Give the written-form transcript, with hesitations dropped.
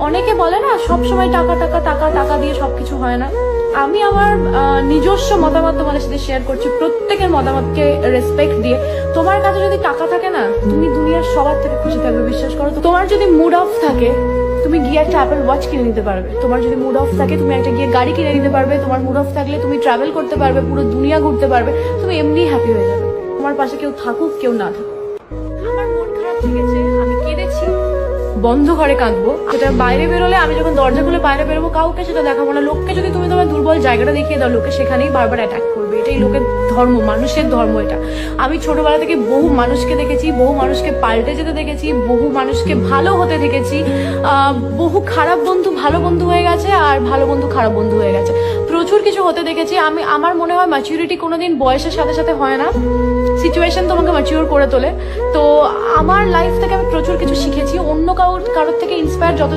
অনেকে বলে না সবসময় টাকা টাকা টাকা টাকা দিয়ে সবকিছু হয় না। আমি আমার নিজস্ব মতামত তোমাদের সাথে শেয়ার করছি, প্রত্যেকের মতামতকে রেসপেক্ট দিয়ে। তোমার কাছে যদি টাকা থাকে না, তুমি দুনিয়ার সবার থেকে খুশি থাকবে, বিশ্বাস করো। তোমার যদি মুড অফ থাকে, তুমি গিয়ে একটা অ্যাপেল ওয়াচ কিনে নিতে পারবে। তোমার যদি মুড অফ থাকে, তুমি একটা গিয়ে গাড়ি কিনে নিতে পারবে। তোমার মুড অফ থাকলে তুমি ট্রাভেল করতে পারবে, পুরো দুনিয়া ঘুরতে পারবে। তুমি এমনি হ্যাপি হয়ে যাবে, তোমার পাশে কেউ থাকুক কেউ না থাকুক। আমার মন খারাপ লেগেছে, আমি কেঁদেছি, বন্ধ ঘরে কাঁদবো। সেটা বাইরে বেরোলে, আমি যখন দরজা খুলে বাইরে বেরোবো, কাউকে সেটা দেখাবো না। লোককে যদি তুমি তোমার দুর্বল জায়গাটা দেখিয়ে দাও, লোকে সেখানেই বারবার অ্যাটাক করবে। এটাই লোকের ধর্ম, মানুষের ধর্ম এটা। আমি ছোটবেলা থেকে বহু মানুষকে দেখেছি, বহু মানুষকে পাল্টে যেতে দেখেছি, বহু মানুষকে ভালো হতে দেখেছি। বহু খারাপ বন্ধু ভালো বন্ধু হয়ে গেছে, আর ভালো বন্ধু খারাপ বন্ধু হয়ে গেছে। প্রচুর কিছু হতে দেখেছি আমি। আমার মনে হয় ম্যাচুরিটি কোনোদিন বয়সের সাথে সাথে হয় না, সিচুয়েশন তোমাকে ম্যাচিওর করে তোলে। তো আমার লাইফ থেকে আমি প্রচুর কিছু শিখেছি। অন্য কারোর থেকে ইন্সপায়ার যত